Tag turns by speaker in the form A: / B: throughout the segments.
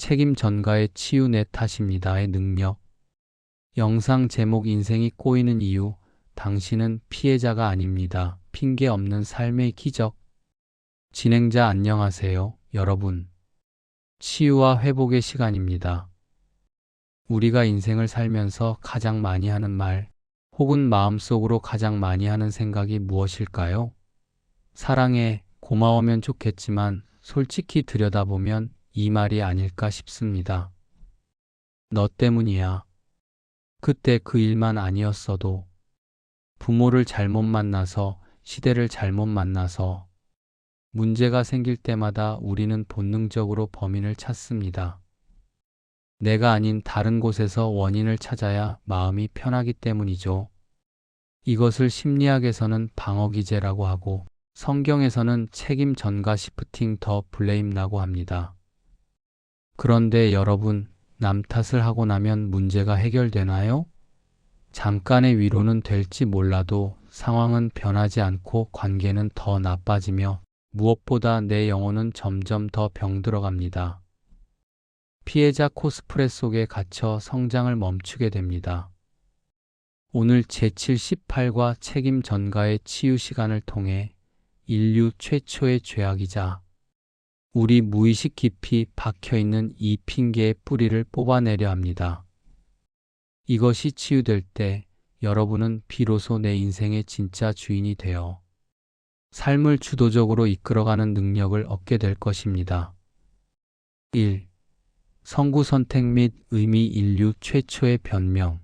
A: 책임 전가의 치유 내 탓입니다의 능력. 영상 제목 인생이 꼬이는 이유. 당신은 피해자가 아닙니다. 핑계 없는 삶의 기적. 진행자 안녕하세요, 여러분. 치유와 회복의 시간입니다. 우리가 인생을 살면서 가장 많이 하는 말, 혹은 마음속으로 가장 많이 하는 생각이 무엇일까요? 사랑해, 고마우면 좋겠지만 솔직히 들여다보면 이 말이 아닐까 싶습니다. 너 때문이야. 그때 그 일만 아니었어도, 부모를 잘못 만나서, 시대를 잘못 만나서, 문제가 생길 때마다 우리는 본능적으로 범인을 찾습니다. 내가 아닌 다른 곳에서 원인을 찾아야 마음이 편하기 때문이죠. 이것을 심리학에서는 방어기제라고 하고, 성경에서는 책임 전가 시프팅 더 블레임라고 합니다. 그런데 여러분, 남 탓을 하고 나면 문제가 해결되나요? 잠깐의 위로는 될지 몰라도 상황은 변하지 않고 관계는 더 나빠지며 무엇보다 내 영혼은 점점 더 병들어갑니다. 피해자 코스프레 속에 갇혀 성장을 멈추게 됩니다. 오늘 제78과 책임 전가의 치유 시간을 통해 인류 최초의 죄악이자 우리 무의식 깊이 박혀있는 이 핑계의 뿌리를 뽑아내려 합니다. 이것이 치유될 때 여러분은 비로소 내 인생의 진짜 주인이 되어 삶을 주도적으로 이끌어가는 능력을 얻게 될 것입니다. 1. 선구 선택 및 의미. 인류 최초의 변명.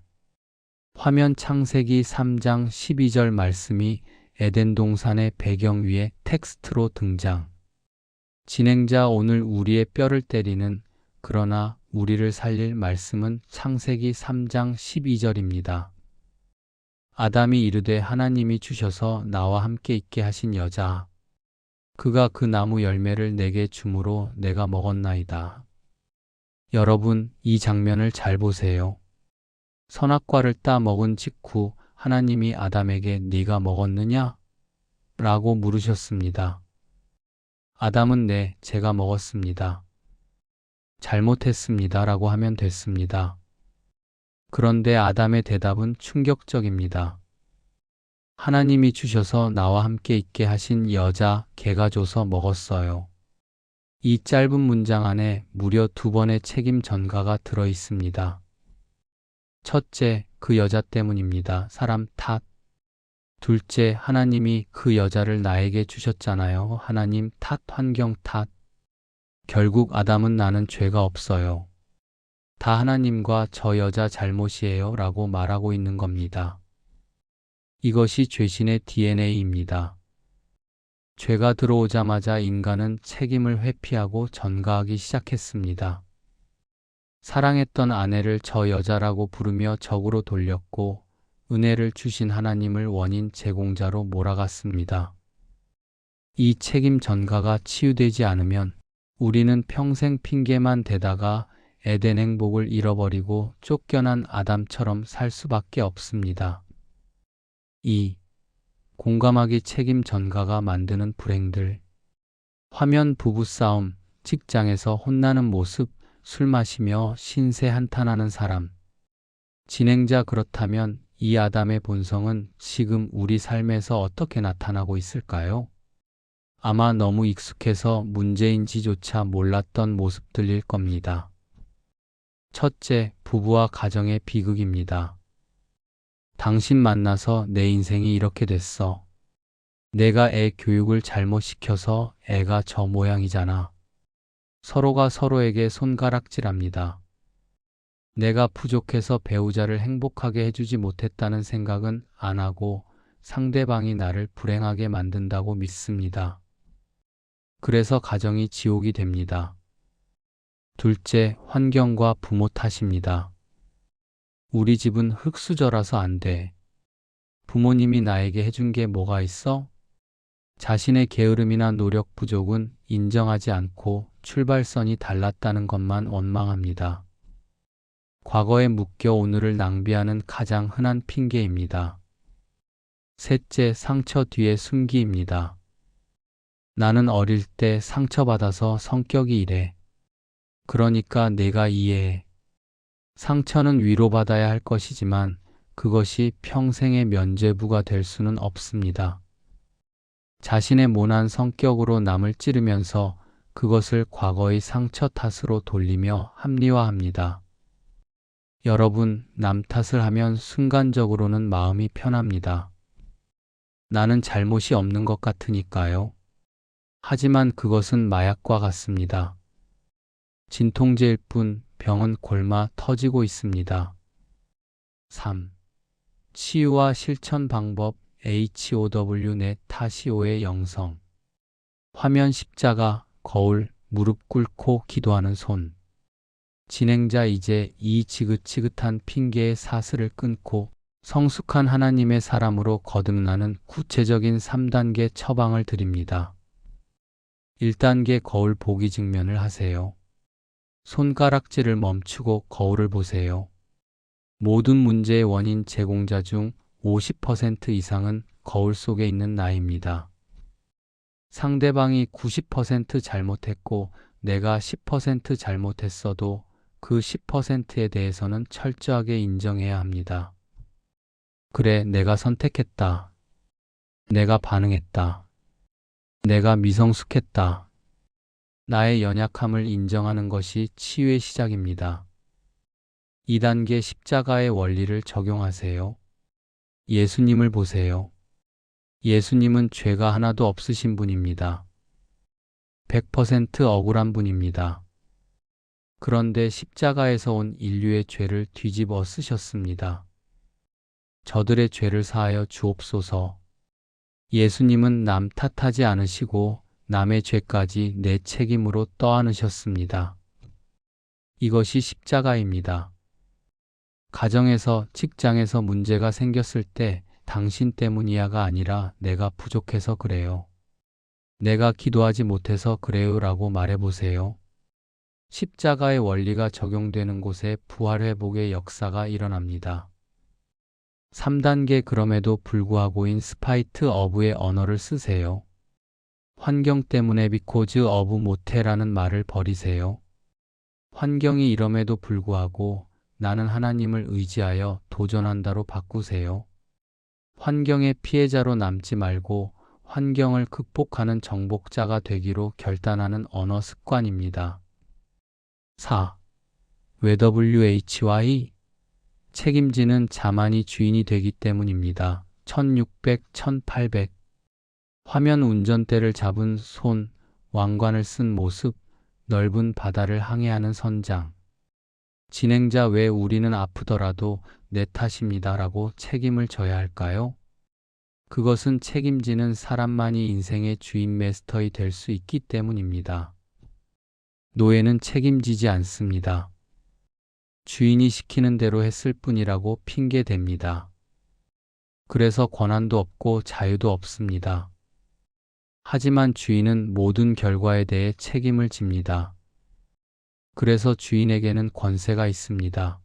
A: 화면 창세기 3장 12절 말씀이 에덴 동산의 배경 위에 텍스트로 등장. 진행자 오늘 우리의 뼈를 때리는 그러나 우리를 살릴 말씀은 창세기 3장 12절입니다. 아담이 이르되 하나님이 주셔서 나와 함께 있게 하신 여자. 그가 그 나무 열매를 내게 주므로 내가 먹었나이다. 여러분, 이 장면을 잘 보세요. 선악과를 따 먹은 직후 하나님이 아담에게 네가 먹었느냐? 라고 물으셨습니다. 아담은 네, 제가 먹었습니다. 잘못했습니다. 라고 하면 됐습니다. 그런데 아담의 대답은 충격적입니다. 하나님이 주셔서 나와 함께 있게 하신 여자, 개가 줘서 먹었어요. 이 짧은 문장 안에 무려 2번의 책임 전가가 들어 있습니다. 첫째, 그 여자 때문입니다. 사람 탓. 둘째, 하나님이 그 여자를 나에게 주셨잖아요. 하나님 탓, 환경 탓. 결국 아담은 나는 죄가 없어요. 다 하나님과 저 여자 잘못이에요. 라고 말하고 있는 겁니다. 이것이 죄신의 DNA입니다. 죄가 들어오자마자 인간은 책임을 회피하고 전가하기 시작했습니다. 사랑했던 아내를 저 여자라고 부르며 적으로 돌렸고 은혜를 주신 하나님을 원인 제공자로 몰아갔습니다. 이 책임 전가가 치유되지 않으면 우리는 평생 핑계만 대다가 에덴 행복을 잃어버리고 쫓겨난 아담처럼 살 수밖에 없습니다. 2. 공감하기. 책임 전가가 만드는 불행들. 화면 부부싸움, 직장에서 혼나는 모습, 술 마시며 신세 한탄하는 사람. 진행자 그렇다면 이 아담의 본성은 지금 우리 삶에서 어떻게 나타나고 있을까요? 아마 너무 익숙해서 문제인지조차 몰랐던 모습들일 겁니다. 첫째, 부부와 가정의 비극입니다. 당신 만나서 내 인생이 이렇게 됐어. 내가 애 교육을 잘못 시켜서 애가 저 모양이잖아. 서로가 서로에게 손가락질합니다. 내가 부족해서 배우자를 행복하게 해주지 못했다는 생각은 안 하고 상대방이 나를 불행하게 만든다고 믿습니다. 그래서 가정이 지옥이 됩니다. 둘째, 환경과 부모 탓입니다. 우리 집은 흙수저라서 안 돼. 부모님이 나에게 해준 게 뭐가 있어? 자신의 게으름이나 노력 부족은 인정하지 않고 출발선이 달랐다는 것만 원망합니다. 과거에 묶여 오늘을 낭비하는 가장 흔한 핑계입니다. 셋째, 상처 뒤에 숨기입니다. 나는 어릴 때 상처받아서 성격이 이래. 그러니까 내가 이해해. 상처는 위로받아야 할 것이지만 그것이 평생의 면죄부가 될 수는 없습니다. 자신의 모난 성격으로 남을 찌르면서 그것을 과거의 상처 탓으로 돌리며 합리화합니다. 여러분, 남 탓을 하면 순간적으로는 마음이 편합니다. 나는 잘못이 없는 것 같으니까요. 하지만 그것은 마약과 같습니다. 진통제일 뿐 병은 골마 터지고 있습니다. 3. 치유와 실천 방법 HOW 타시오의 영성. 화면 십자가, 거울, 무릎 꿇고 기도하는 손. 진행자 이제 이 지긋지긋한 핑계의 사슬을 끊고 성숙한 하나님의 사람으로 거듭나는 구체적인 3단계 처방을 드립니다. 1단계 거울 보기 직면을 하세요. 손가락질을 멈추고 거울을 보세요. 모든 문제의 원인 제공자 중 50% 이상은 거울 속에 있는 나입니다. 상대방이 90% 잘못했고 내가 10% 잘못했어도 그 10%에 대해서는 철저하게 인정해야 합니다. 그래, 내가 선택했다. 내가 반응했다. 내가 미성숙했다. 나의 연약함을 인정하는 것이 치유의 시작입니다. 2단계 십자가의 원리를 적용하세요. 예수님을 보세요. 예수님은 죄가 하나도 없으신 분입니다. 100% 억울한 분입니다. 그런데 십자가에서 온 인류의 죄를 뒤집어 쓰셨습니다. 저들의 죄를 사하여 주옵소서. 예수님은 남 탓하지 않으시고 남의 죄까지 내 책임으로 떠안으셨습니다. 이것이 십자가입니다. 가정에서, 직장에서 문제가 생겼을 때 당신 때문이야가 아니라 내가 부족해서 그래요. 내가 기도하지 못해서 그래요 라고 말해보세요. 십자가의 원리가 적용되는 곳에 부활회복의 역사가 일어납니다. 3단계 그럼에도 불구하고인 스파이트 어브의 언어를 쓰세요. 환경 때문에 because of 못해라는 말을 버리세요. 환경이 이럼에도 불구하고 나는 하나님을 의지하여 도전한다로 바꾸세요. 환경의 피해자로 남지 말고 환경을 극복하는 정복자가 되기로 결단하는 언어 습관입니다. 4. WHY 책임지는 자만이 주인이 되기 때문입니다. 1600, 1800 화면 운전대를 잡은 손, 왕관을 쓴 모습, 넓은 바다를 항해하는 선장. 진행자 왜 우리는 아프더라도 내 탓입니다 라고 책임을 져야 할까요? 그것은 책임지는 사람만이 인생의 주인 마스터이 될 수 있기 때문입니다. 노예는 책임지지 않습니다. 주인이 시키는 대로 했을 뿐이라고 핑계댑니다. 그래서 권한도 없고 자유도 없습니다. 하지만 주인은 모든 결과에 대해 책임을 집니다. 그래서 주인에게는 권세가 있습니다.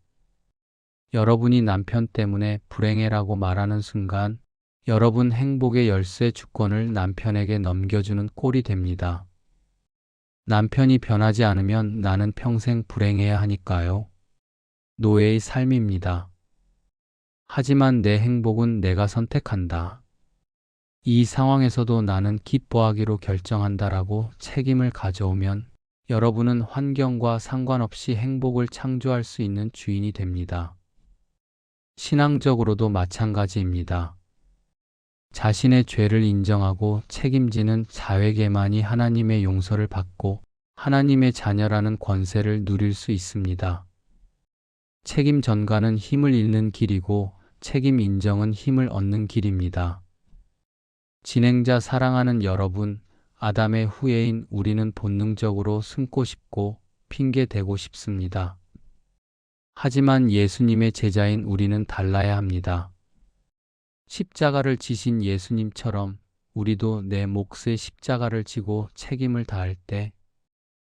A: 여러분이 남편 때문에 불행해라고 말하는 순간 여러분 행복의 열쇠 주권을 남편에게 넘겨주는 꼴이 됩니다. 남편이 변하지 않으면 나는 평생 불행해야 하니까요. 노예의 삶입니다. 하지만 내 행복은 내가 선택한다. 이 상황에서도 나는 기뻐하기로 결정한다라고 책임을 가져오면 여러분은 환경과 상관없이 행복을 창조할 수 있는 주인이 됩니다. 신앙적으로도 마찬가지입니다. 자신의 죄를 인정하고 책임지는 자에게만이 하나님의 용서를 받고 하나님의 자녀라는 권세를 누릴 수 있습니다. 책임 전가는 힘을 잃는 길이고 책임 인정은 힘을 얻는 길입니다. 진행자 사랑하는 여러분, 아담의 후예인 우리는 본능적으로 숨고 싶고 핑계대고 싶습니다. 하지만 예수님의 제자인 우리는 달라야 합니다. 십자가를 지신 예수님처럼 우리도 내 몫의 십자가를 지고 책임을 다할 때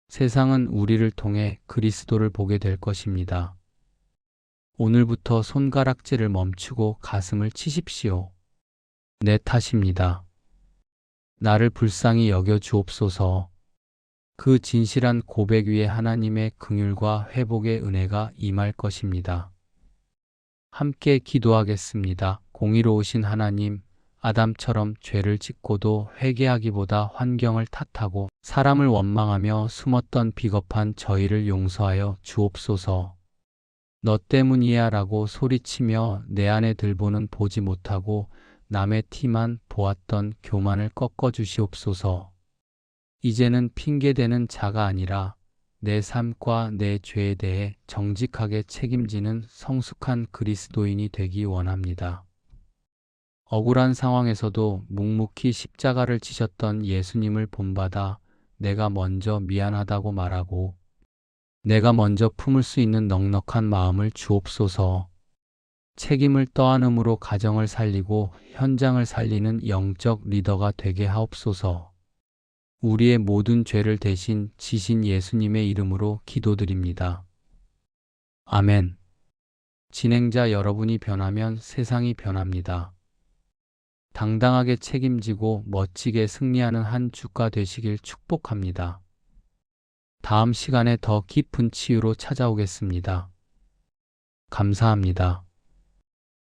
A: 세상은 우리를 통해 그리스도를 보게 될 것입니다. 오늘부터 손가락질을 멈추고 가슴을 치십시오. 내 탓입니다. 나를 불쌍히 여겨 주옵소서. 그 진실한 고백 위에 하나님의 긍휼과 회복의 은혜가 임할 것입니다. 함께 기도하겠습니다. 공의로우신 하나님, 아담처럼 죄를 짓고도 회개하기보다 환경을 탓하고 사람을 원망하며 숨었던 비겁한 저희를 용서하여 주옵소서. 너 때문이야 라고 소리치며 내 안에 들보는 보지 못하고 남의 티만 보았던 교만을 꺾어 주시옵소서. 이제는 핑계대는 자가 아니라 내 삶과 내 죄에 대해 정직하게 책임지는 성숙한 그리스도인이 되기 원합니다. 억울한 상황에서도 묵묵히 십자가를 지셨던 예수님을 본받아 내가 먼저 미안하다고 말하고 내가 먼저 품을 수 있는 넉넉한 마음을 주옵소서. 책임을 떠안음으로 가정을 살리고 현장을 살리는 영적 리더가 되게 하옵소서. 우리의 모든 죄를 대신 지신 예수님의 이름으로 기도드립니다. 아멘. 진행자 여러분이 변하면 세상이 변합니다. 당당하게 책임지고 멋지게 승리하는 한 주가 되시길 축복합니다. 다음 시간에 더 깊은 치유로 찾아오겠습니다. 감사합니다.